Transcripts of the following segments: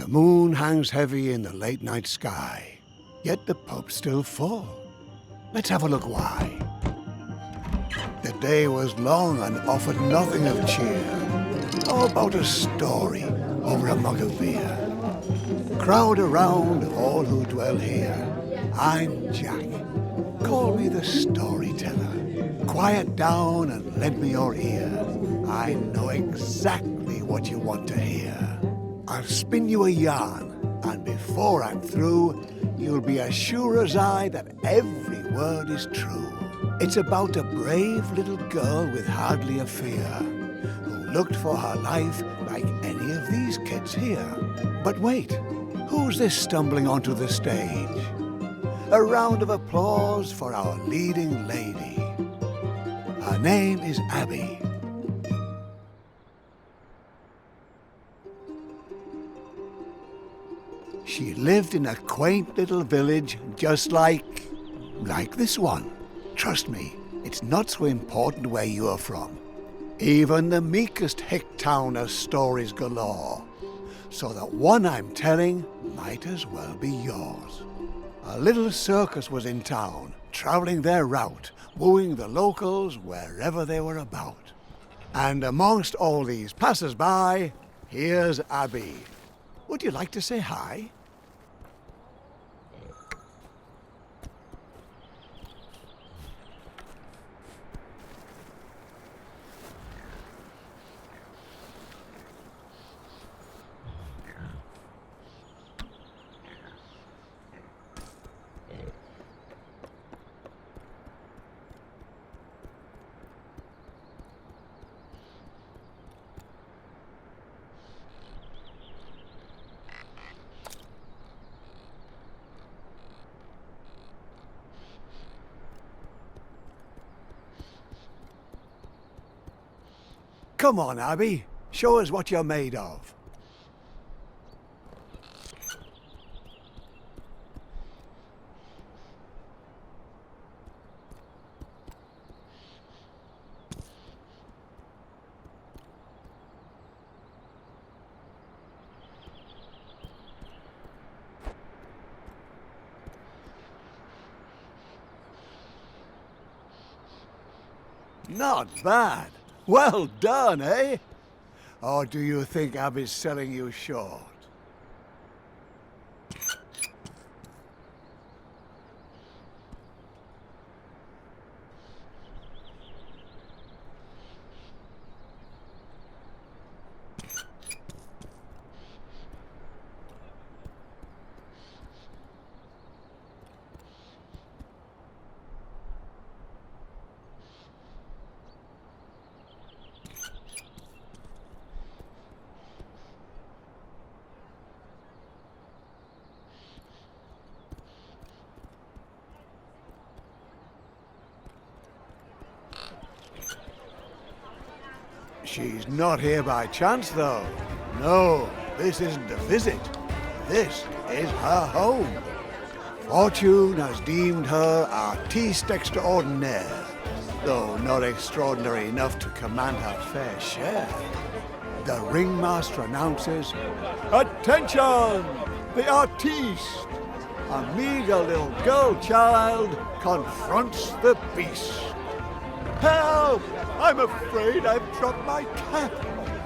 The moon hangs heavy in the late night sky, yet the pub's still full. Let's have a look why. The day was long and offered nothing of cheer. How about a story over a mug of beer? Crowd around all who dwell here. I'm Jack. Call me the storyteller. Quiet down and lend me your ear. I know exactly what you want to hear. I'll spin you a yarn, and before I'm through, you'll be as sure as I that every word is true. It's about a brave little girl with hardly a fear, who looked for her life like any of these kids here. But wait, who's this stumbling onto the stage? A round of applause for our leading lady. Her name is Abby. She lived in a quaint little village just like this one. Trust me, it's not so important where you are from. Even the meekest hick town has stories galore. So the one I'm telling might as well be yours. A little circus was in town, traveling their route, wooing the locals wherever they were about. And amongst all these passers-by, here's Abby. Would you like to say hi? Come on, Abby. Show us what you're made of. Not bad. Well done, eh? Or do you think Abby's selling you short? She's not here by chance, though. No, this isn't a visit. This is her home. Fortune has deemed her artiste extraordinaire, though not extraordinary enough to command her fair share. The ringmaster announces, "Attention! The artiste!" A meager little girl child confronts the beast. Help! I'm afraid I've dropped my cap.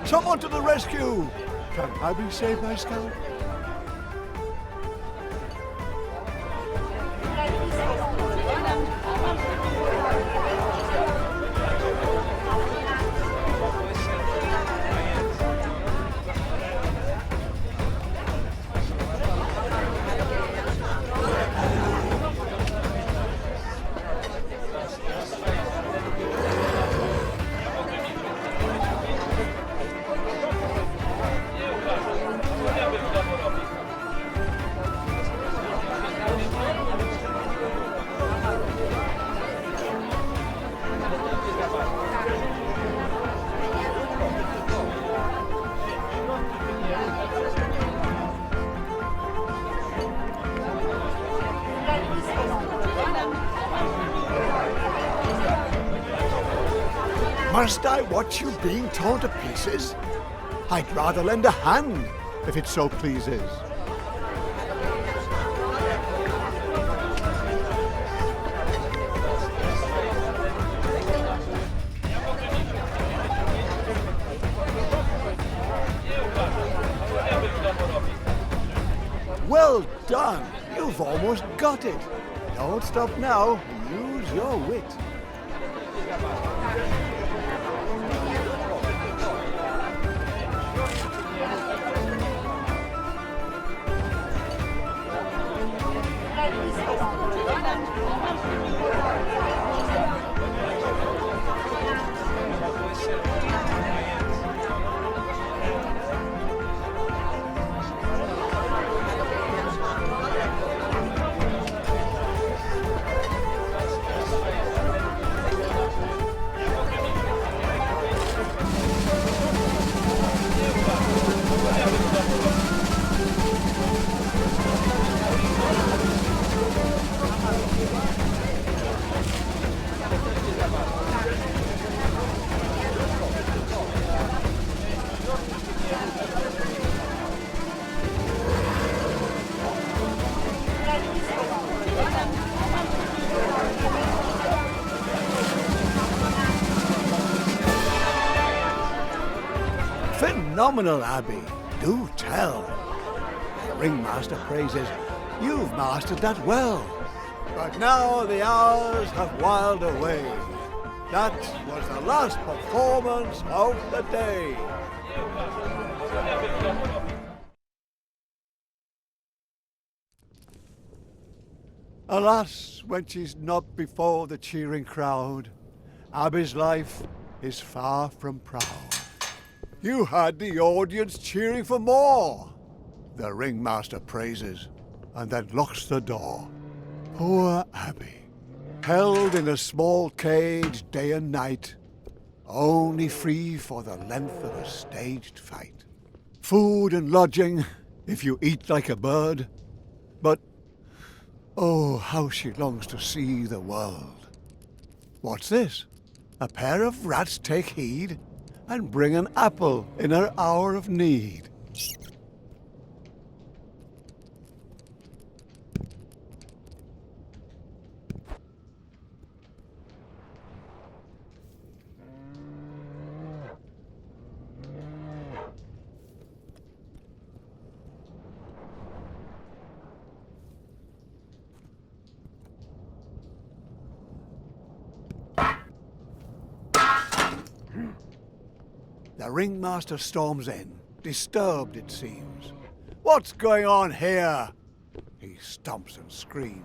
Someone to the rescue! Can Abby save my scalp? Must I watch you being torn to pieces? I'd rather lend a hand. if it so pleases. Well done! You've almost got it. Don't stop now. Use your wit. Phenomenal, Abby. Do tell. The ringmaster praises you've mastered that well. But now the hours have whiled away. That was the last performance of the day. Alas, when she's not before the cheering crowd, Abby's life is far from proud. You had the audience cheering for more. The ringmaster praises and then locks the door. Poor Abby, held in a small cage day and night, only free for the length of a staged fight. Food and lodging, if you eat like a bird, but oh, how she longs to see the world. What's this? A pair of rats take heed and bring an apple in her hour of need. The ringmaster storms in, disturbed it seems. What's going on here? He stomps and screams.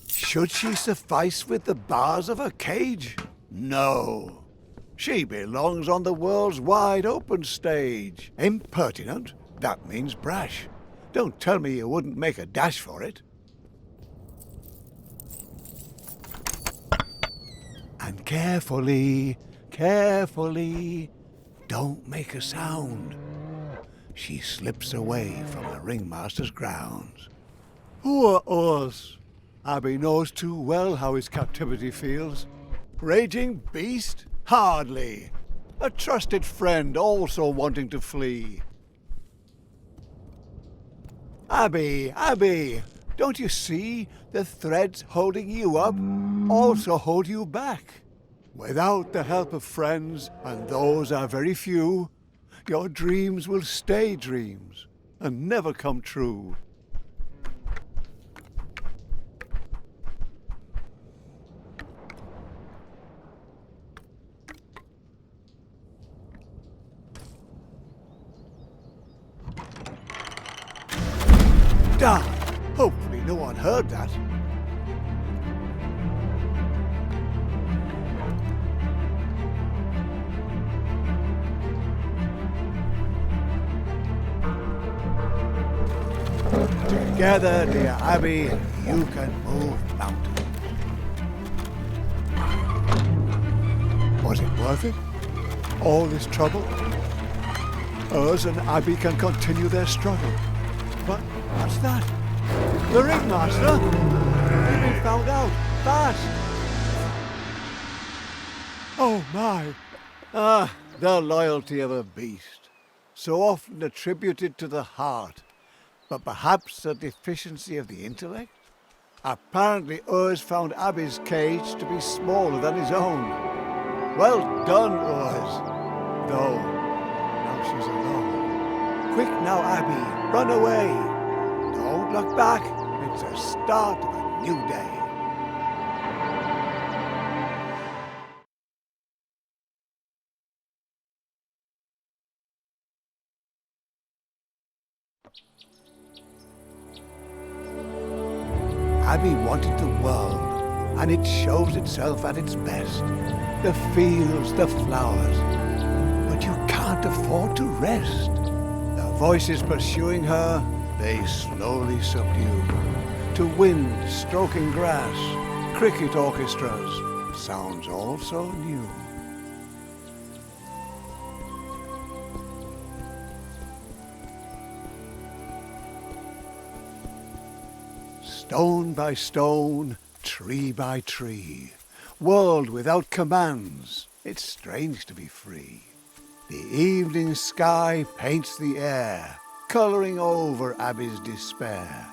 Should she suffice with the bars of her cage? No. She belongs on the world's wide open stage. Impertinent? That means brash. Don't tell me you wouldn't make a dash for it. And carefully, carefully, don't make a sound. She slips away from the ringmaster's grounds. Poor us! Abby knows too well how his captivity feels. Raging beast? Hardly. A trusted friend also wanting to flee. Abby, Abby, don't you see the threads holding you up also hold you back? Without the help of friends, and those are very few, your dreams will stay dreams and never come true. Darn! Hopefully no one heard that. Together, dear Abby, you can move mountains. Was it worth it? All this trouble? Us and Abby can continue their struggle. But what's that? The ringmaster? He's been found out. Fast! Oh my! Ah, the loyalty of a beast. So often attributed to the heart. But perhaps a deficiency of the intellect? Apparently Urs found Abby's cage to be smaller than his own. Well done, Urs. Though, now she's alone. Quick now, Abby, run away. Don't look back. It's the start of a new day. Abby wanted the world, and it shows itself at its best. The fields, the flowers. But you can't afford to rest. The voices pursuing her, they slowly subdue. To wind stroking grass, cricket orchestras, sounds all so new. Stone by stone, tree by tree, world without commands, it's strange to be free. The evening sky paints the air, colouring over Abby's despair.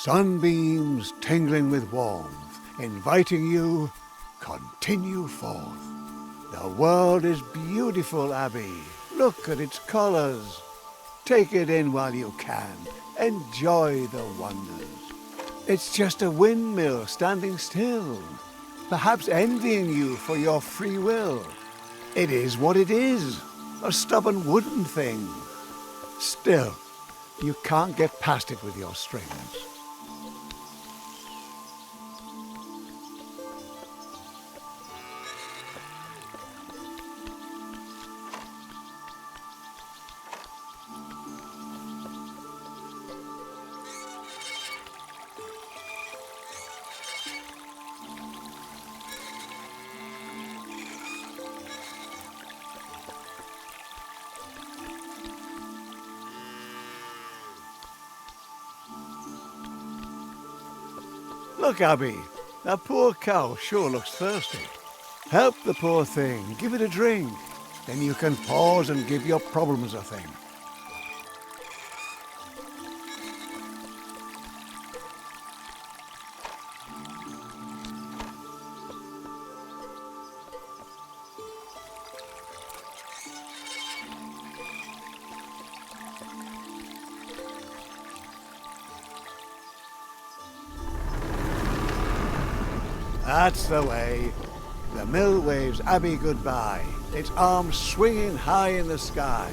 Sunbeams tingling with warmth, inviting you, continue forth. The world is beautiful, Abby. Look at its colors. Take it in while you can. Enjoy the wonders. It's just a windmill standing still, perhaps envying you for your free will. It is what it is, a stubborn wooden thing. Still, you can't get past it with your strings. Look, Abby, that poor cow sure looks thirsty. Help the poor thing, give it a drink. Then you can pause and give your problems a think. That's the way. The mill waves Abby goodbye, its arms swinging high in the sky.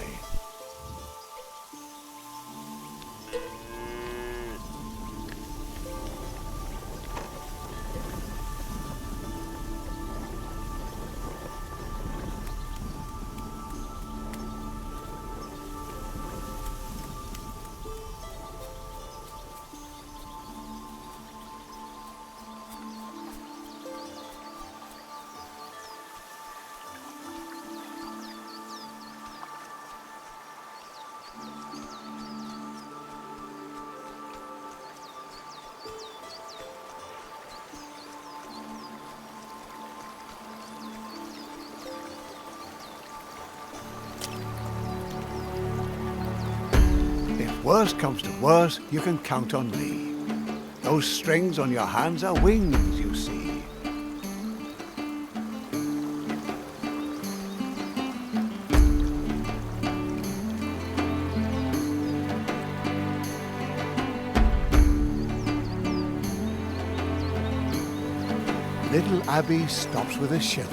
If worse comes to worse, you can count on me. Those strings on your hands are wings, you see. Little Abby stops with a shiver.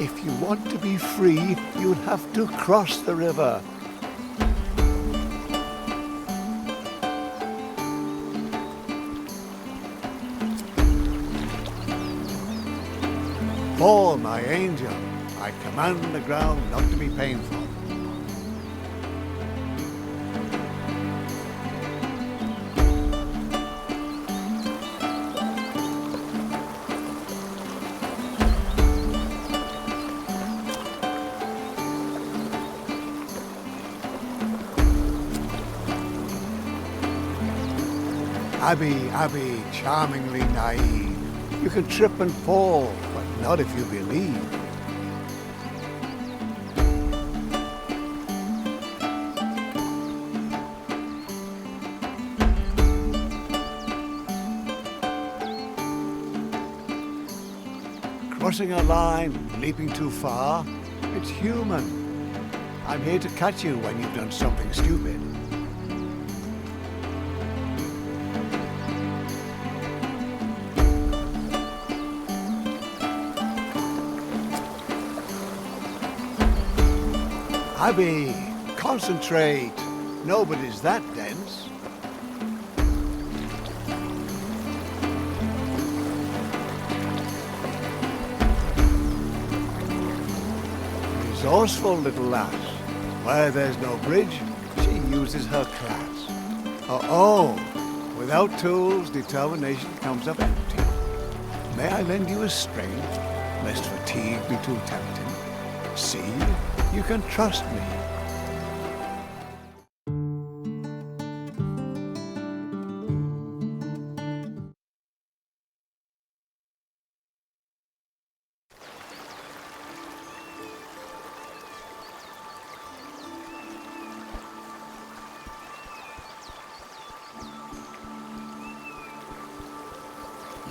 If you want to be free, you'll have to cross the river. Fall, my angel. I command the ground not to be painful. Abby, charmingly naive. You can trip and fall, but not if you believe. Crossing a line, leaping too far, it's human. I'm here to catch you when you've done something stupid. Abby, concentrate. Nobody's that dense. Resourceful little lass. Where there's no bridge, she uses her class. Oh, without tools, determination comes up empty. May I lend you a string, lest fatigue be too tempting? See? You can trust me.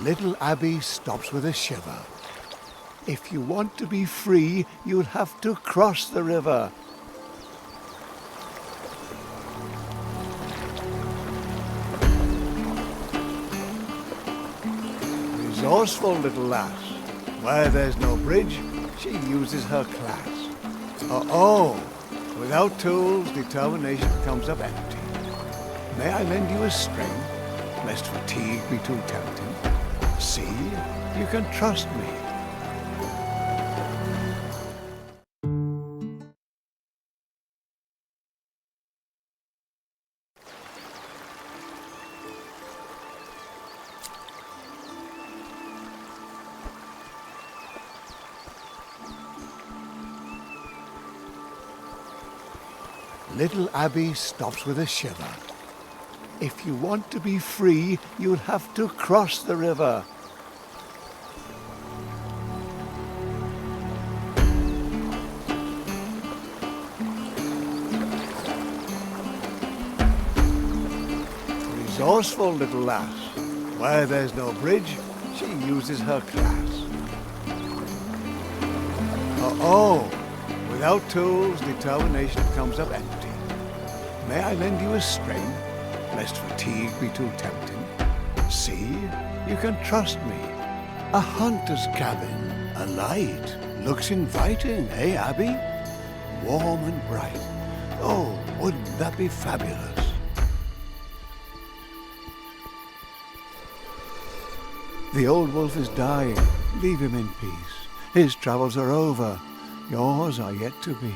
Little Abby stops with a shiver. If you want to be free, you'll have to cross the river. Resourceful little lass. Where there's no bridge, she uses her class. Oh, without tools, determination comes up empty. May I lend you a string, lest fatigue be too tempting? See, you can trust me. Little Abby stops with a shiver. If you want to be free, you'll have to cross the river. Resourceful little lass. Where there's no bridge, she uses her class. Oh, without tools, determination comes up empty. May I lend you a string, lest fatigue be too tempting? See, you can trust me. A hunter's cabin, a light, looks inviting, eh, Abby? Warm and bright. Oh, wouldn't that be fabulous? The old wolf is dying. Leave him in peace. His travels are over. Yours are yet to be.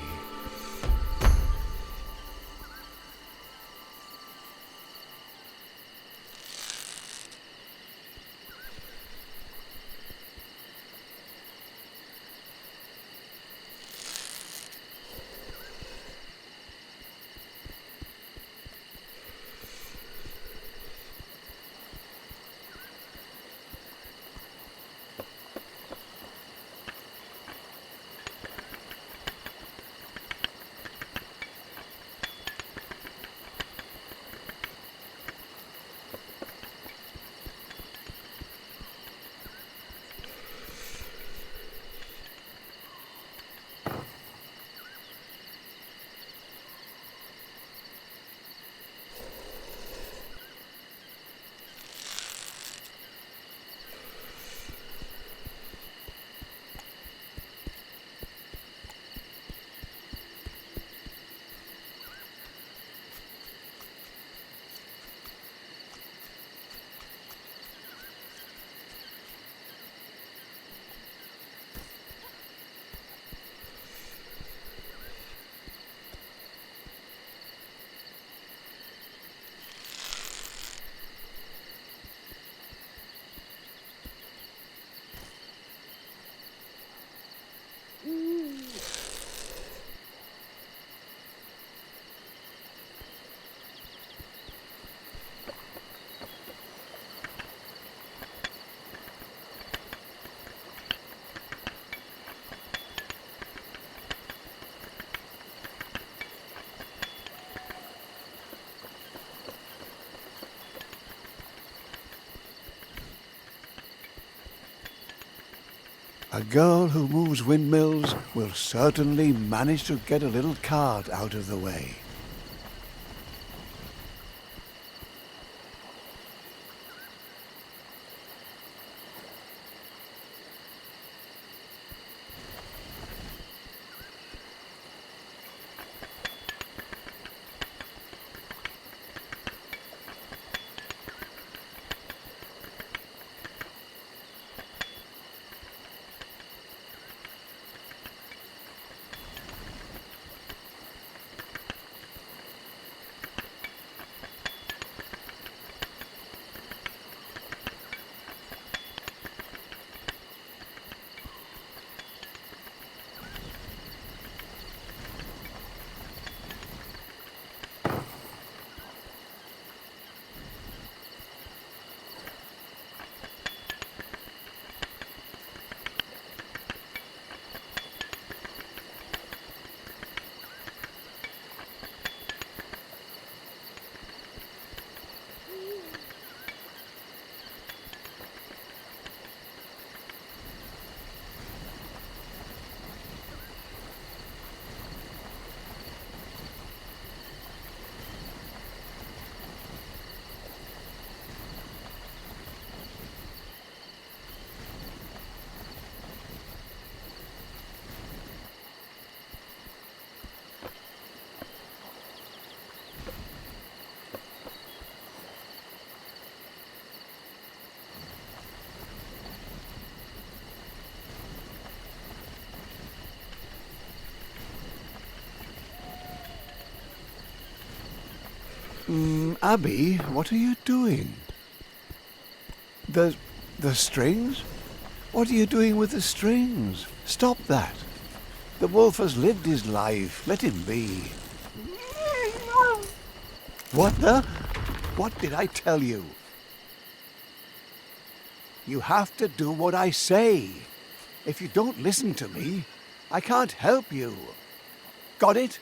A girl who moves windmills will certainly manage to get a little cart out of the way. Abby, what are you doing? The strings? What are you doing with the strings? Stop that. The wolf has lived his life. Let him be. What the? What did I tell you? You have to do what I say. If you don't listen to me, I can't help you. Got it?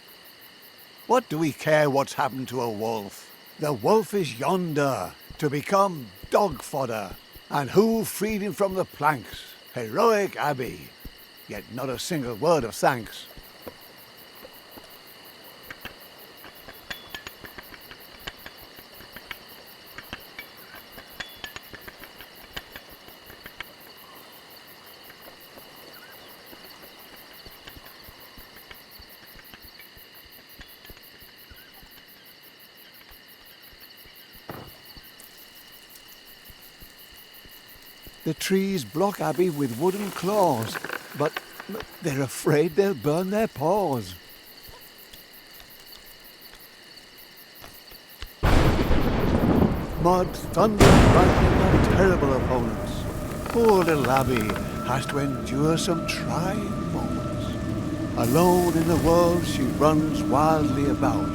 What do we care what's happened to a wolf? The wolf is yonder, to become dog fodder. And who freed him from the planks? Heroic Abby. Yet not a single word of thanks. The trees block Abby with wooden claws, but they're afraid they'll burn their paws. Mud, thunder, and lightning are terrible opponents. Poor little Abby has to endure some trying moments. Alone in the world she runs wildly about,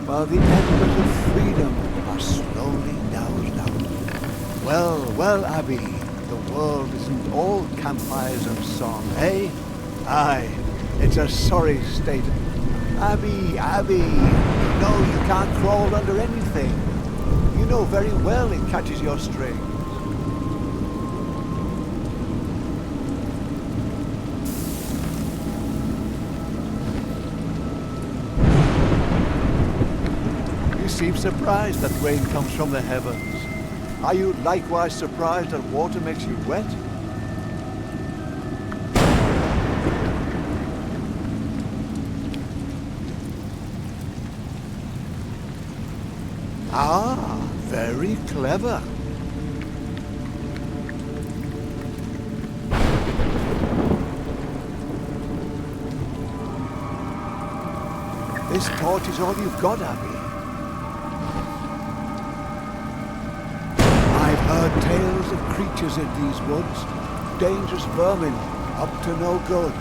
while the embers of freedom are slowly doused out. Well, Abby, the world isn't all campfires and song, eh? Aye, it's a sorry state. Abby, you know you can't crawl under anything. You know very well it catches your strings. You seem surprised that rain comes from the heavens. Are you likewise surprised that water makes you wet? Ah, very clever. This torch is all you've got, Abby. I've heard tales of creatures in these woods, dangerous vermin, up to no good.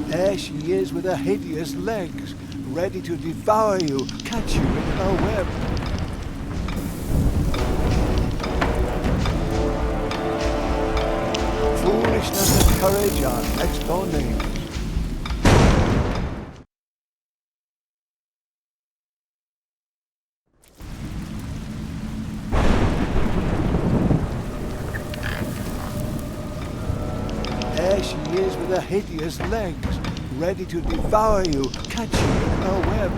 There she is with her hideous legs, ready to devour you, catch you in her web. Foolishness and courage are next door names. There she is with her hideous legs, ready to devour you, catch you in her web.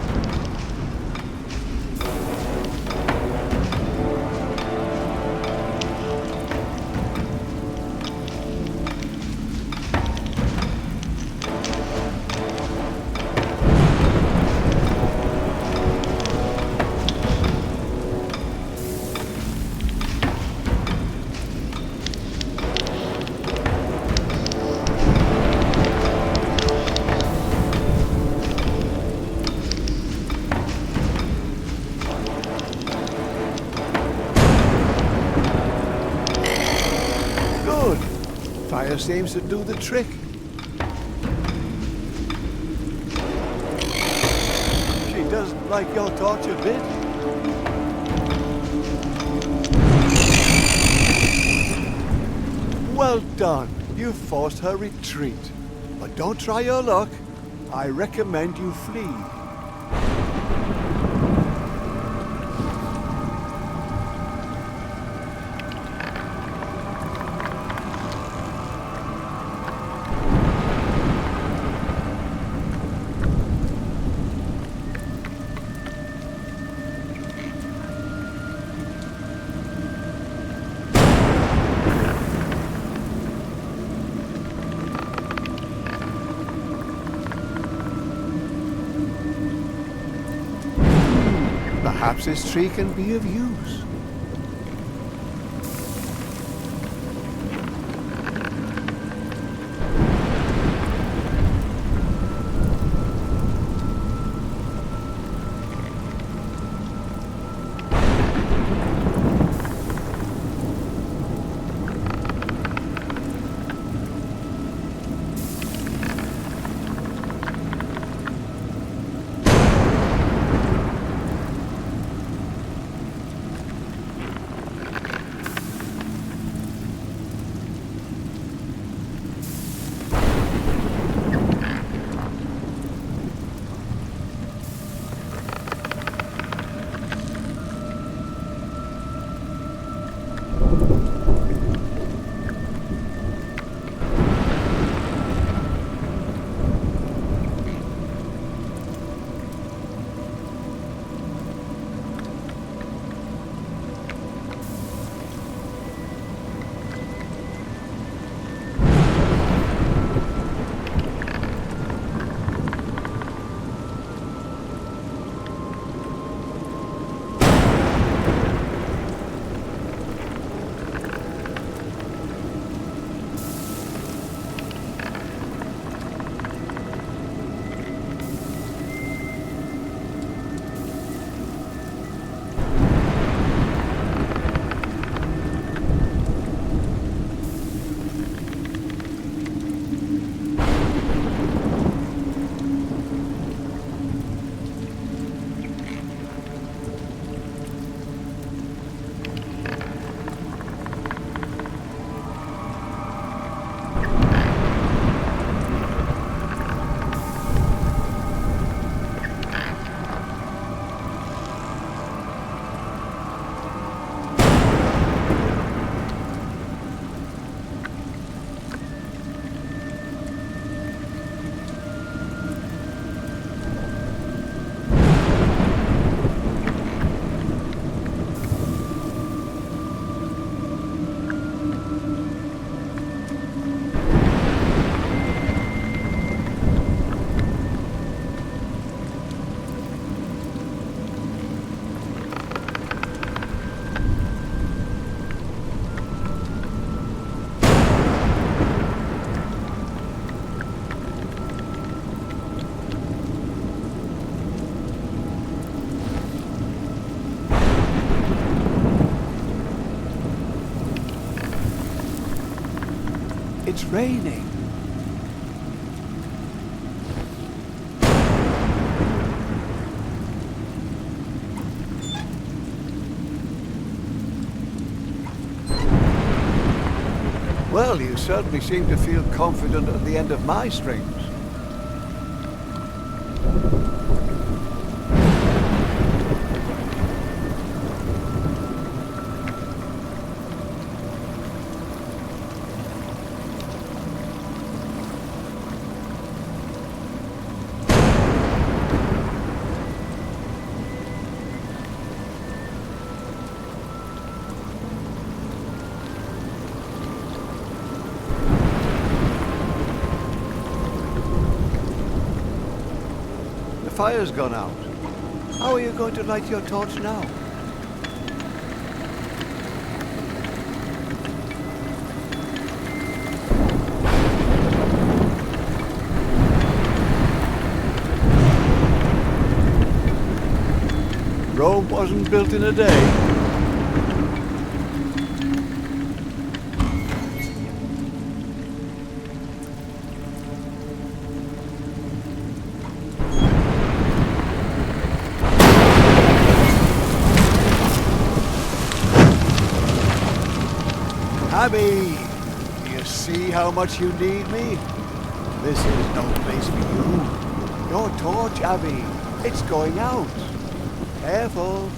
Fire seems to do the trick. She doesn't like your torch a bit. Well done. You forced her retreat. But don't try your luck. I recommend you flee. Perhaps this tree can be of use. It's raining. Well, you certainly seem to feel confident at the end of my strings. The fire's gone out. How are you going to light your torch now? Rome wasn't built in a day. Abby, you see how much you need me? This is no place for you. Your torch, Abby, it's going out. Careful.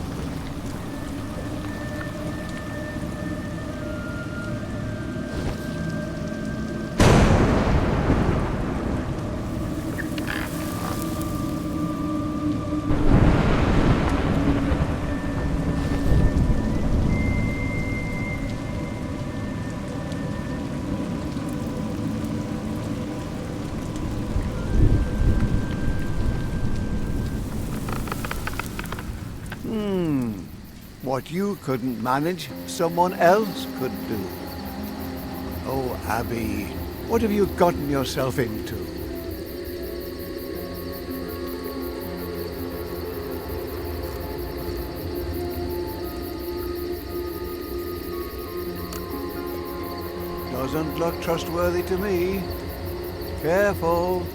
What you couldn't manage, someone else could do. Oh, Abby, what have you gotten yourself into? Doesn't look trustworthy to me. Careful.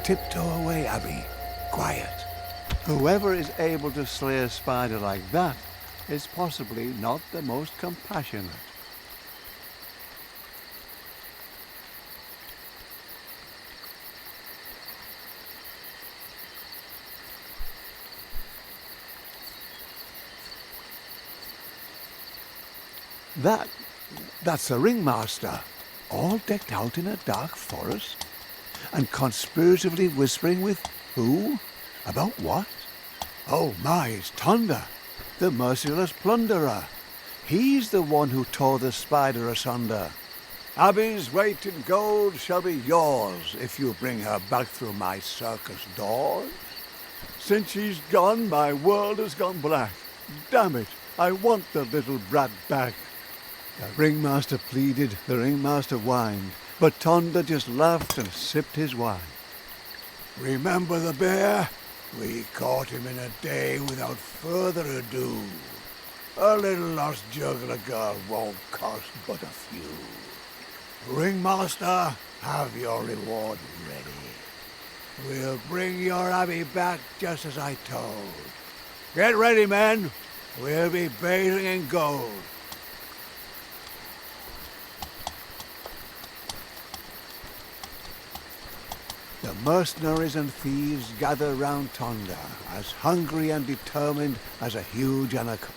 Tiptoe away, Abby. Quiet. Whoever is able to slay a spider like that is possibly not the most compassionate. That's the ringmaster, all decked out in a dark forest, and conspiratively whispering with who? About what? Oh my, it's Tonda, the merciless plunderer. He's the one who tore the spider asunder. Abby's weight in gold shall be yours if you bring her back through my circus doors. Since she's gone, my world has gone black. Damn it, I want the little brat back. The ringmaster pleaded, the ringmaster whined, but Tonda just laughed and sipped his wine. Remember the bear? We caught him in a day without further ado. A little lost juggler girl won't cost but a few. Ringmaster, have your reward ready. We'll bring your Abby back just as I told. Get ready, men. We'll be bathing in gold. The mercenaries and thieves gather round Tonda, as hungry and determined as a huge anaconda.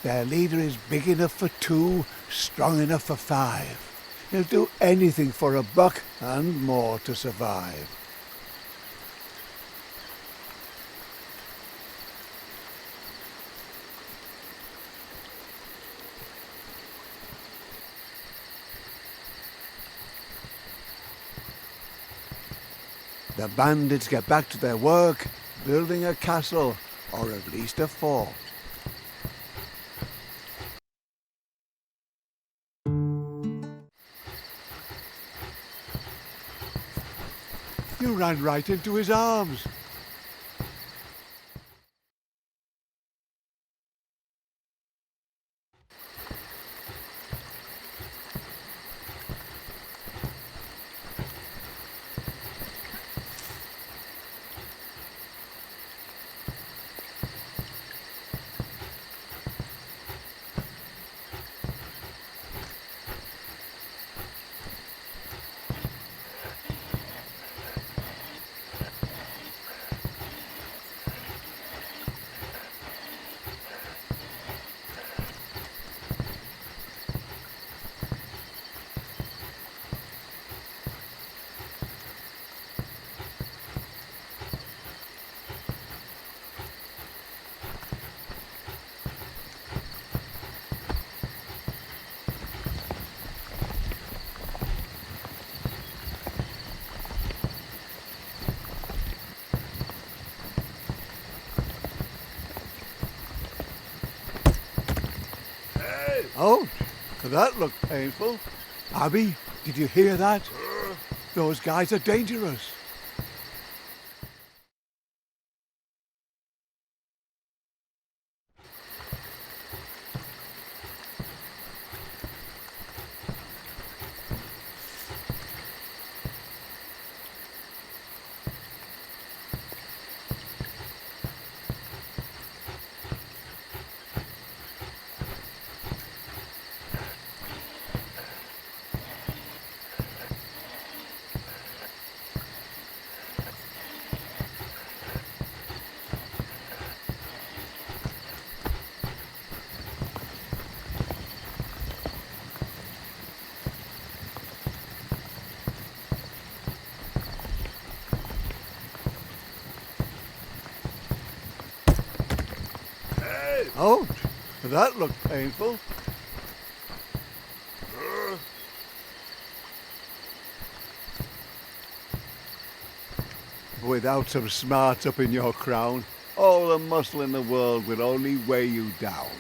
Their leader is big enough for 2, strong enough for 5. He'll do anything for a buck and more to survive. The bandits get back to their work, building a castle, or at least a fort. You ran right into his arms. Oh, that looked painful. Abby, did you hear that? Those guys are dangerous. Ouch! That looked painful. Without some smarts up in your crown, all the muscle in the world will only weigh you down.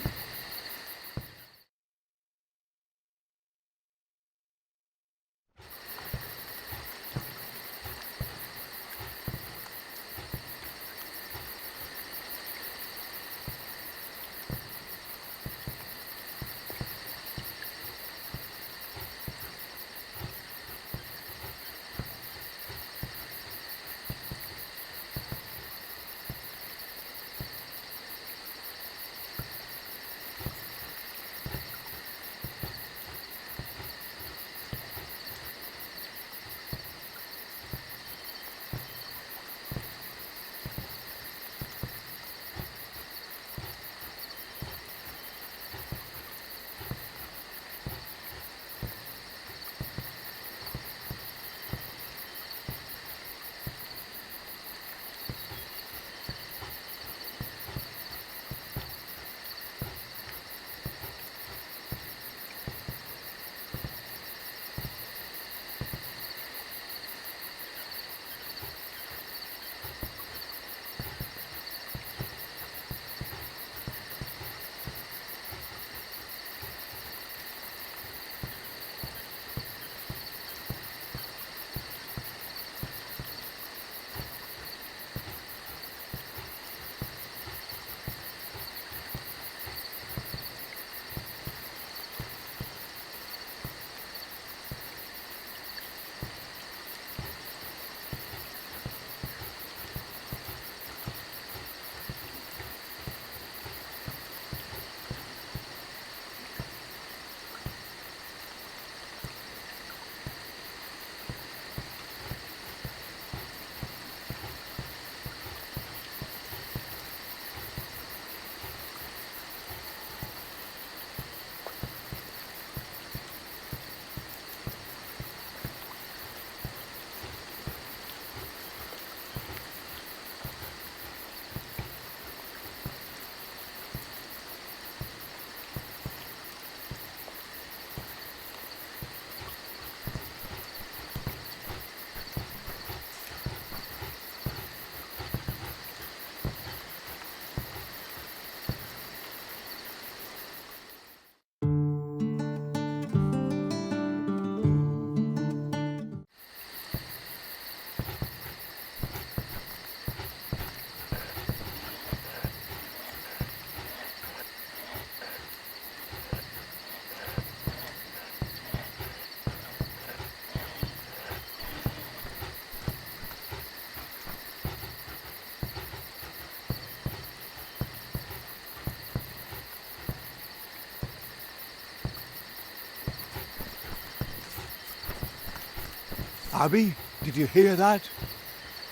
Abby, did you hear that?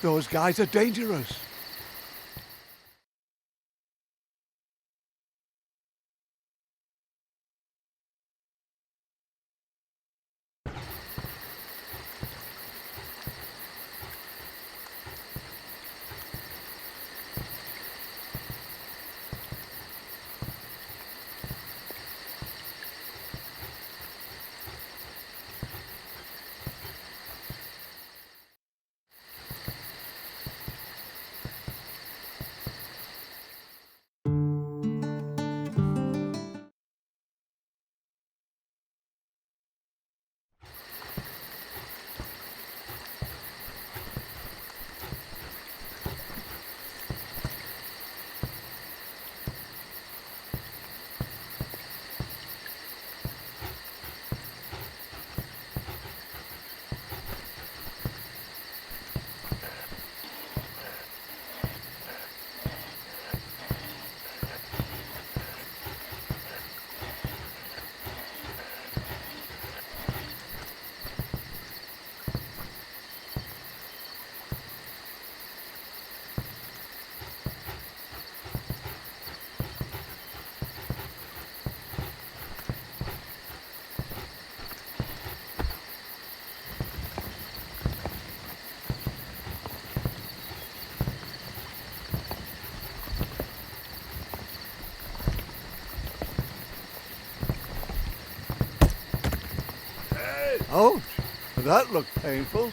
Those guys are dangerous. Ouch! That looked painful.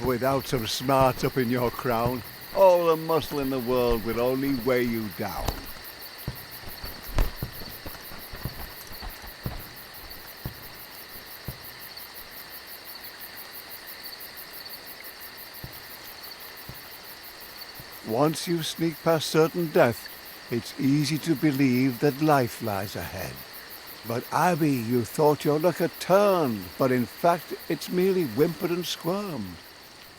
Without some smarts up in your crown, all the muscle in the world will only weigh you down. Once you sneak past certain death, it's easy to believe that life lies ahead. But Abby, you thought your luck had turned, but in fact it's merely whimpered and squirmed.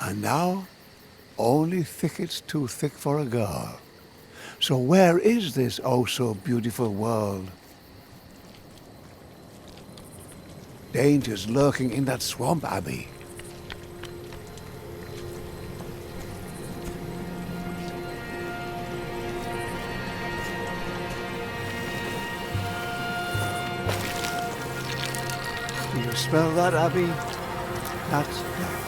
And now, only thickets too thick for a girl. So where is this oh so beautiful world? Danger's lurking in that swamp, Abby. Do you smell that, Abby? That's death.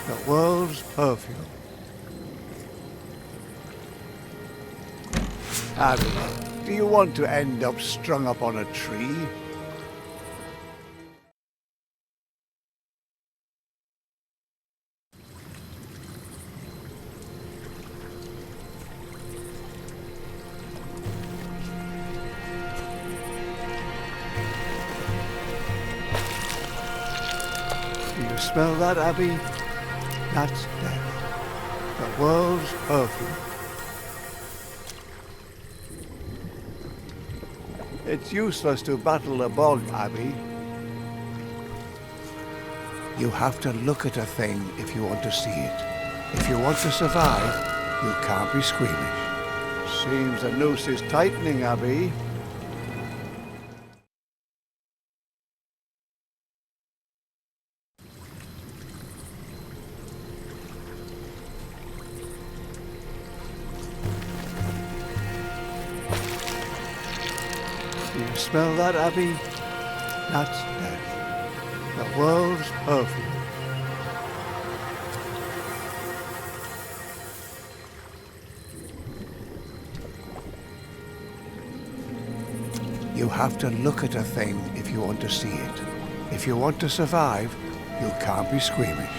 The world's perfume. Abby, do you want to end up strung up on a tree? Do you smell that, Abby? That's death. The world's perfume. It's useless to battle the bog, Abby. You have to look at a thing if you want to see it. If you want to survive, you can't be squeamish. Seems the noose is tightening, Abby. Do you smell that, Abby? That's death. The world's perfume. You have to look at a thing if you want to see it. If you want to survive, you can't be squeamish.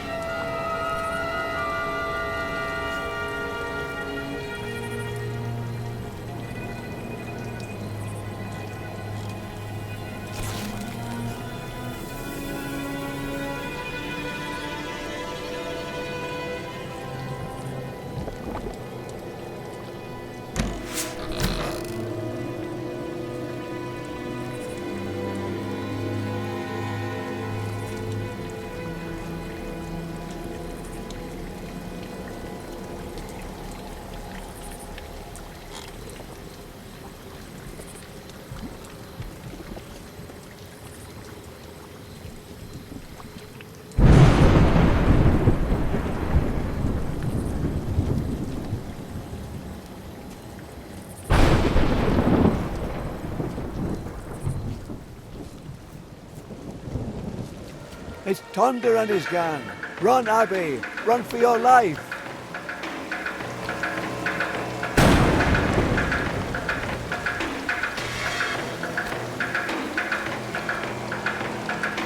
It's Thunder and his gang. Run, Abby. Run for your life.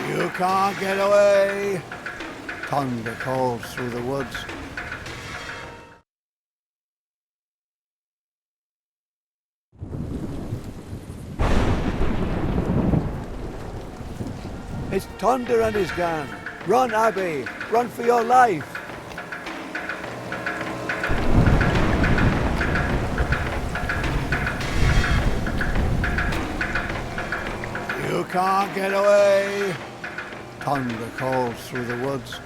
You can't get away. Thunder calls through the woods. It's Thunder and his gang. Run, Abby. Run for your life. You can't get away. Thunder calls through the woods.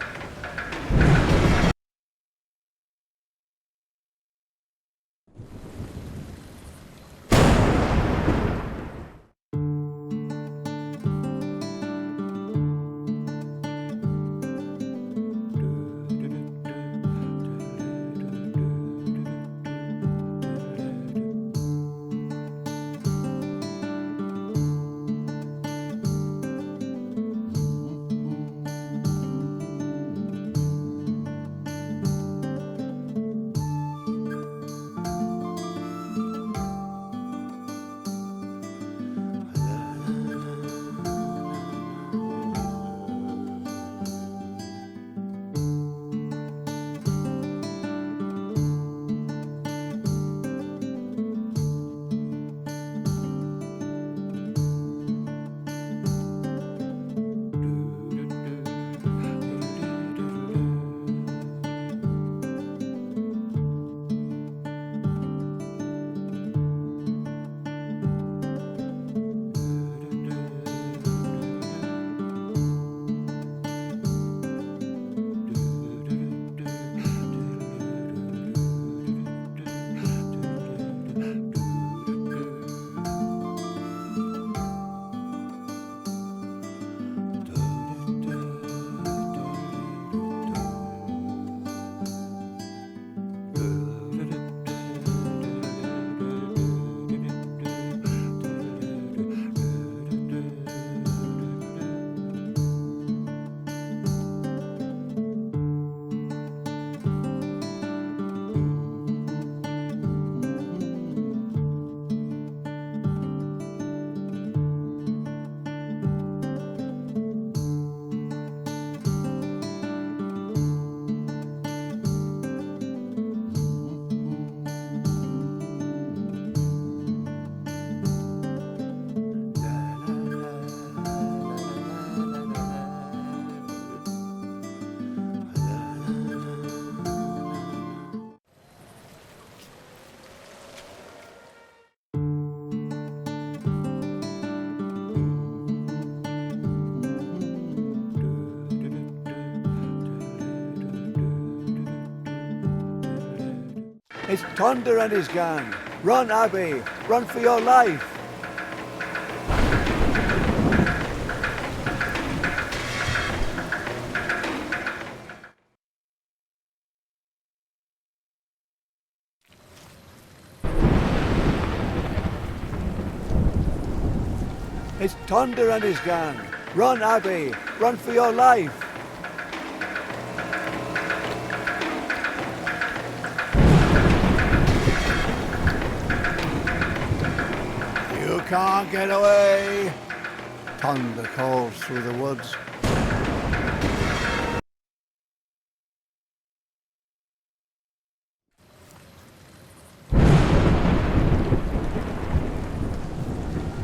It's Thunder and his gang. Run, Abby. Run for your life. It's Thunder and his gang. Run, Abby. Run for your life. You can't get away. Thunder calls through the woods.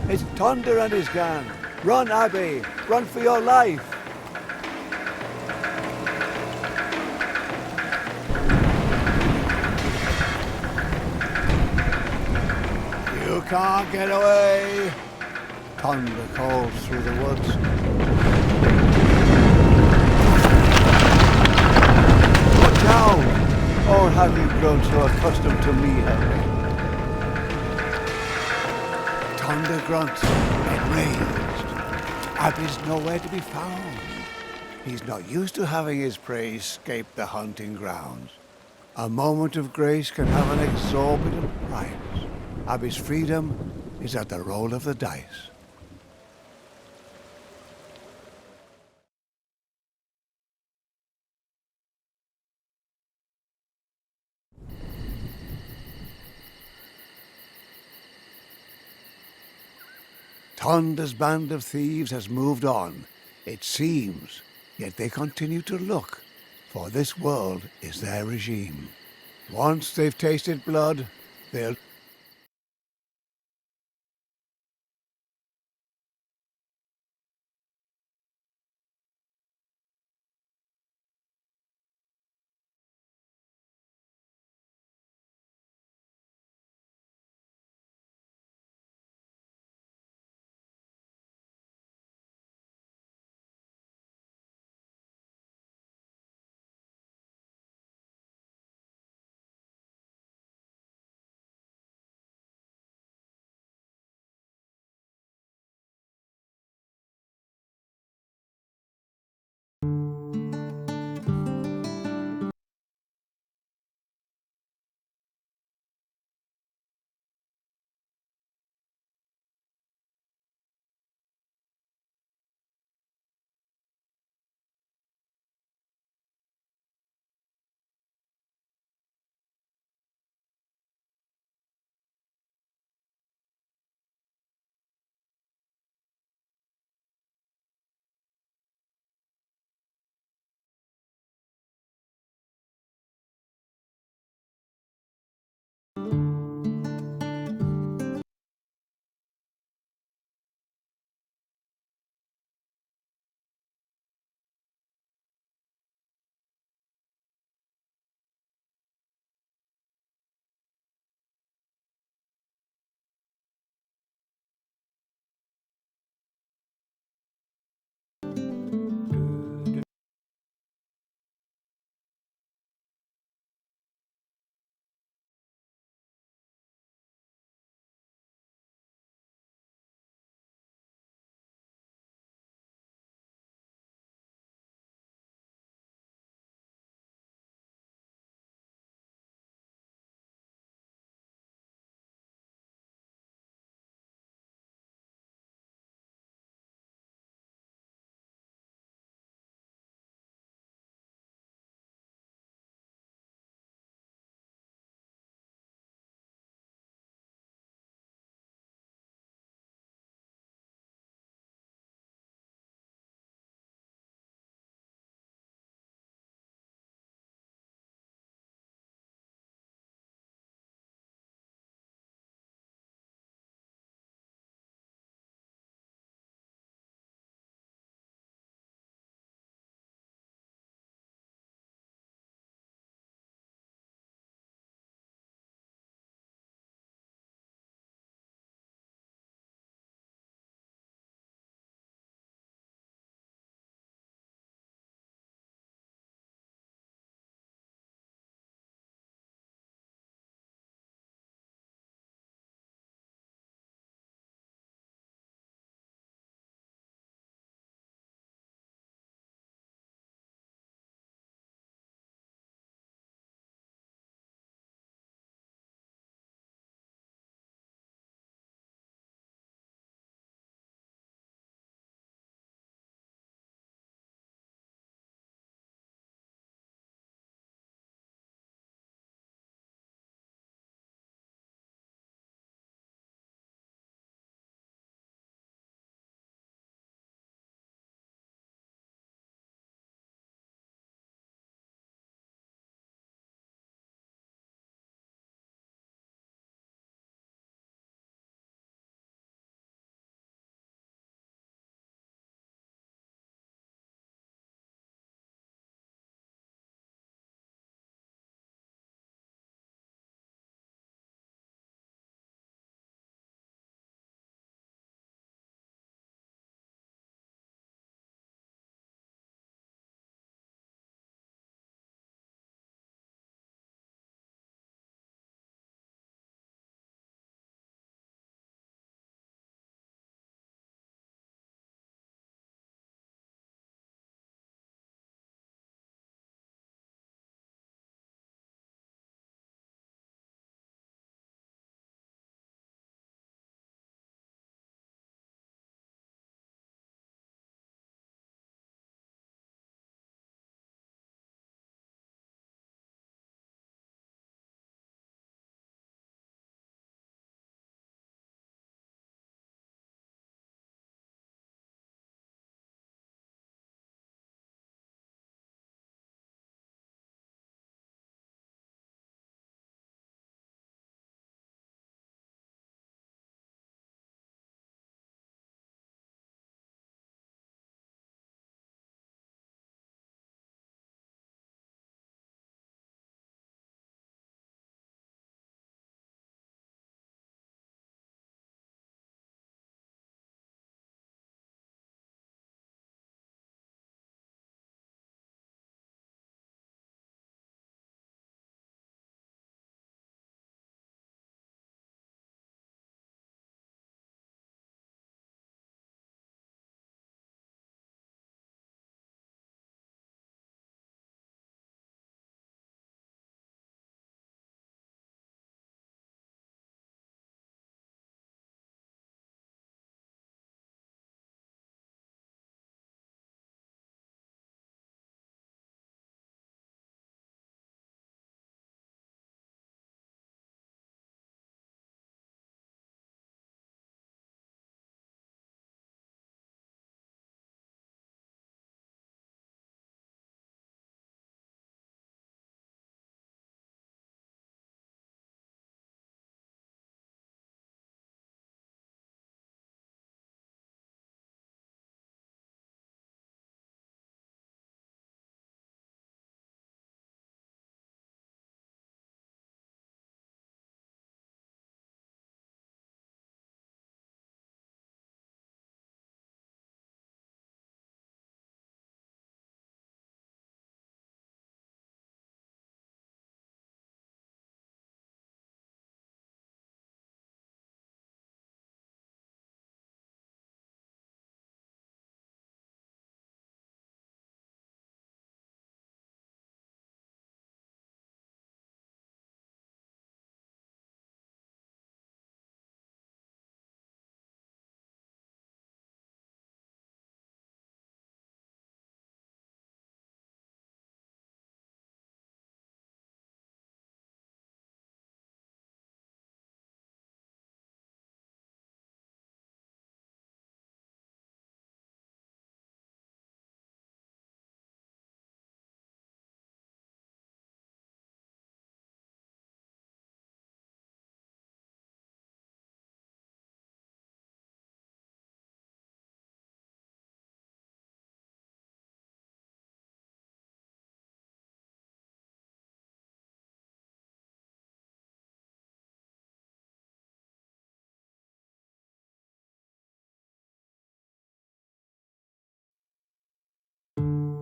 It's Thunder and his gang. Run, Abby. Run for your life. You can't get away. Thunder calls through the woods. Watch out! Or have you grown so accustomed to me, Henry? Thunder grunts, enraged. Abby's nowhere to be found. He's not used to having his prey escape the hunting grounds. A moment of grace can have an exorbitant price. Abby's freedom is at the roll of the dice. Thunder's band of thieves has moved on, it seems, yet they continue to look, for this world is their regime. Once they've tasted blood, they'll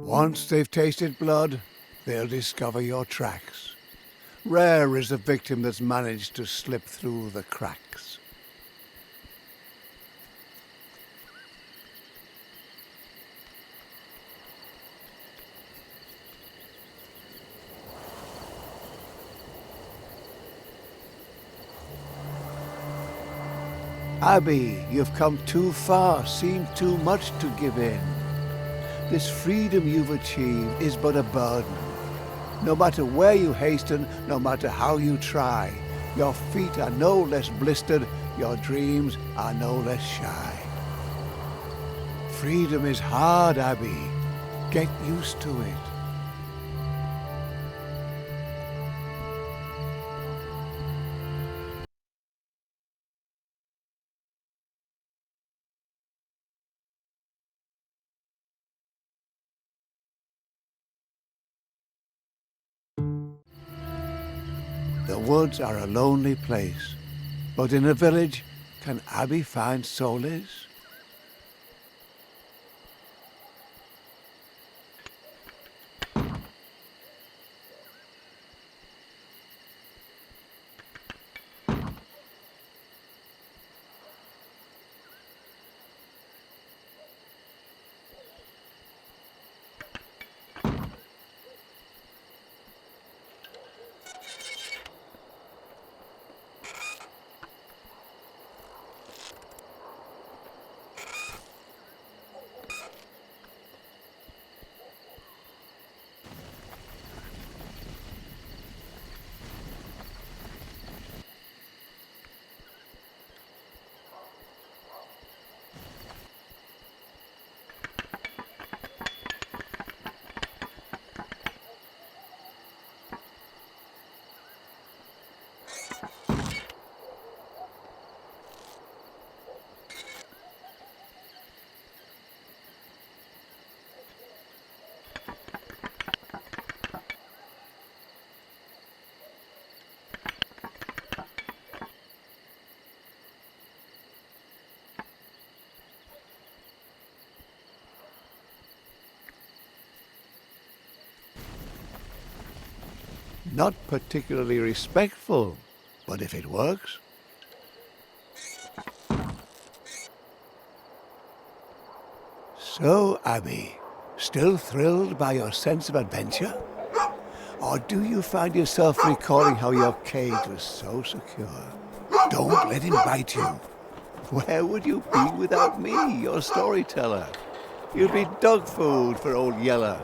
Once they've tasted blood, they'll discover your tracks. Rare is the victim that's managed to slip through the cracks. Abby, you've come too far, seen too much to give in. This freedom you've achieved is but a burden. No matter where you hasten, no matter how you try, your feet are no less blistered, your dreams are no less shy. Freedom is hard, Abby. Get used to it. The woods are a lonely place, but in a village, can Abby find solace? Not particularly respectful, but if it works. So, Abby, still thrilled by your sense of adventure? Or do you find yourself recalling how your cage was so secure? Don't let him bite you. Where would you be without me, your storyteller? You'd be dog food for old Yeller.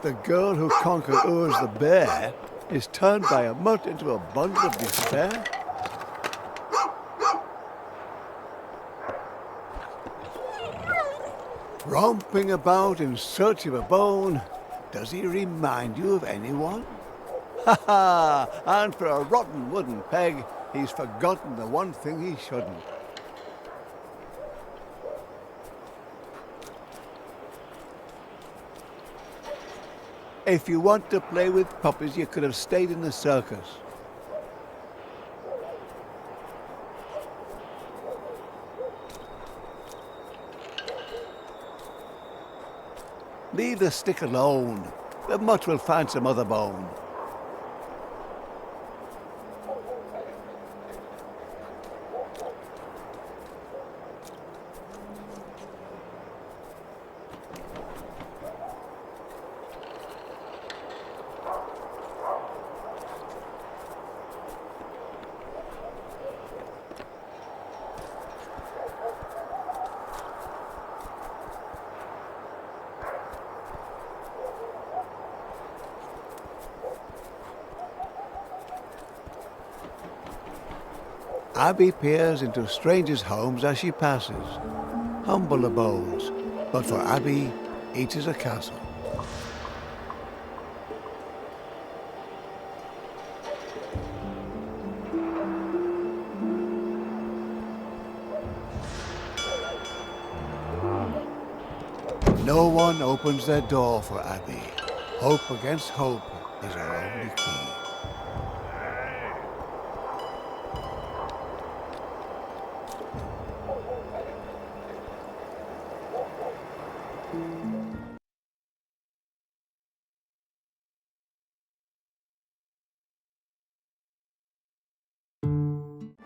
The girl who conquered Urs the bear is turned by a mutt into a bundle of despair. Romping about in search of a bone, does he remind you of anyone? Ha ha! And for a rotten wooden peg, he's forgotten the one thing he shouldn't. If you want to play with puppies, you could have stayed in the circus. Leave the stick alone. The mutt will find some other bone. Abby peers into strangers' homes as she passes. Humble abodes, but for Abby, each is a castle. No one opens their door for Abby. Hope against hope is her only key.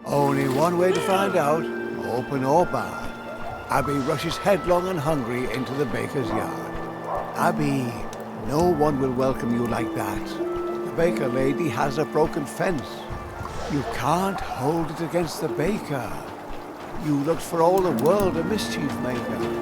Only one way to find out, open or bad. Abby rushes headlong and hungry into the baker's yard. Abby, no one will welcome you like that. The baker lady has a broken fence. You can't hold it against the baker. You looked for all the world a mischief maker.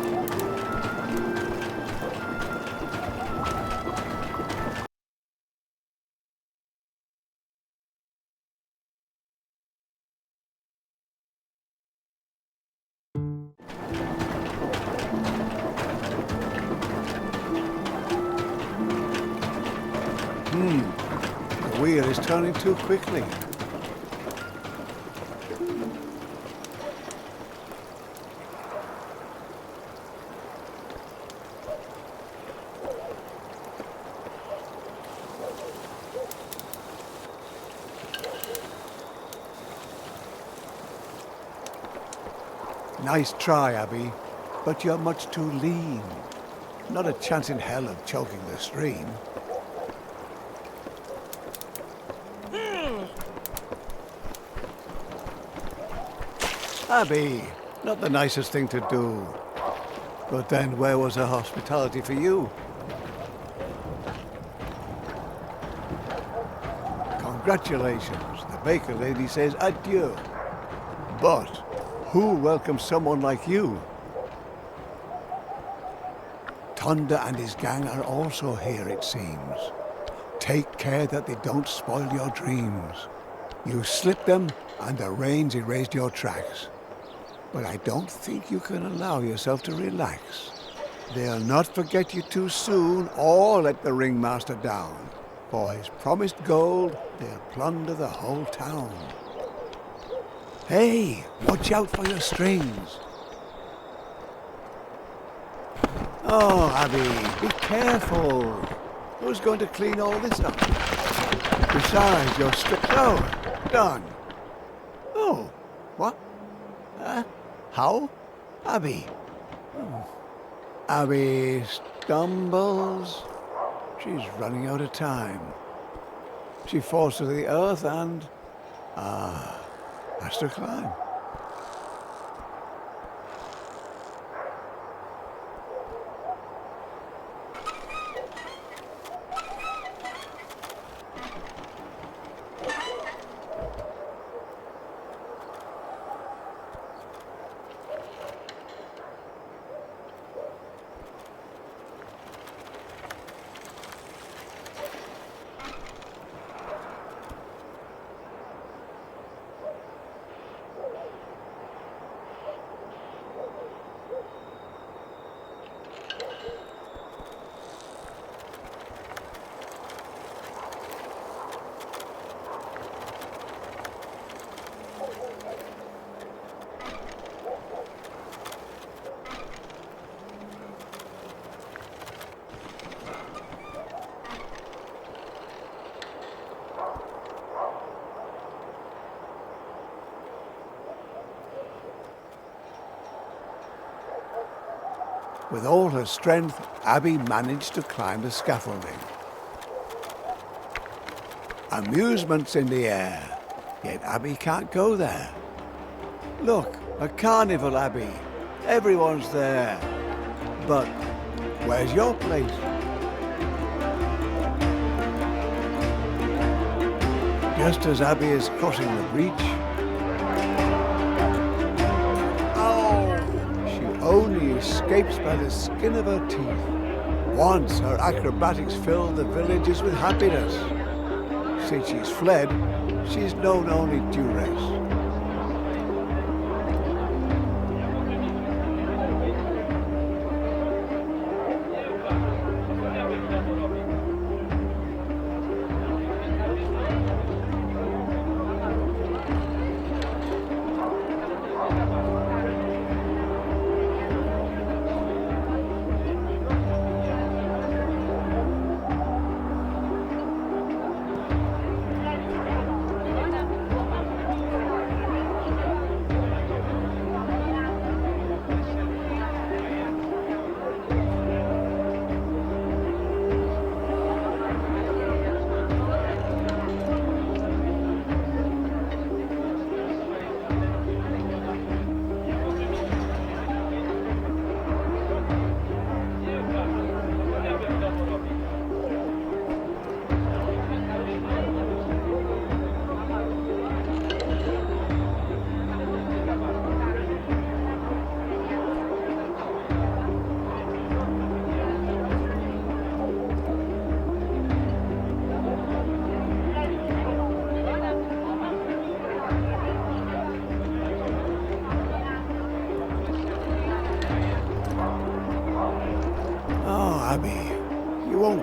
The wheel is turning too quickly. Nice try, Abby, but you're much too lean. Not a chance in hell of choking the stream. Abby, not the nicest thing to do. But then where was her hospitality for you? Congratulations, the baker lady says adieu. But who welcomes someone like you? Thunder and his gang are also here, it seems. Take care that they don't spoil your dreams. You slipped them and the rains erased your tracks. But I don't think you can allow yourself to relax. They'll not forget you too soon or let the ringmaster down. For his promised gold, they'll plunder the whole town. Hey, watch out for your strings. Oh, Abby, be careful. Who's going to clean all this up? Besides, you're done. Oh, what? How? Abby. Oh. Abby stumbles. She's running out of time. She falls to the earth and... has to climb. With all her strength, Abby managed to climb the scaffolding. Amusement's in the air, yet Abby can't go there. Look, a carnival, Abby. Everyone's there. But where's your place? Just as Abby is crossing the breach, only escapes by the skin of her teeth. Once her acrobatics filled the villages with happiness. Since she's fled, she's known only duress.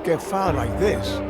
get far like this.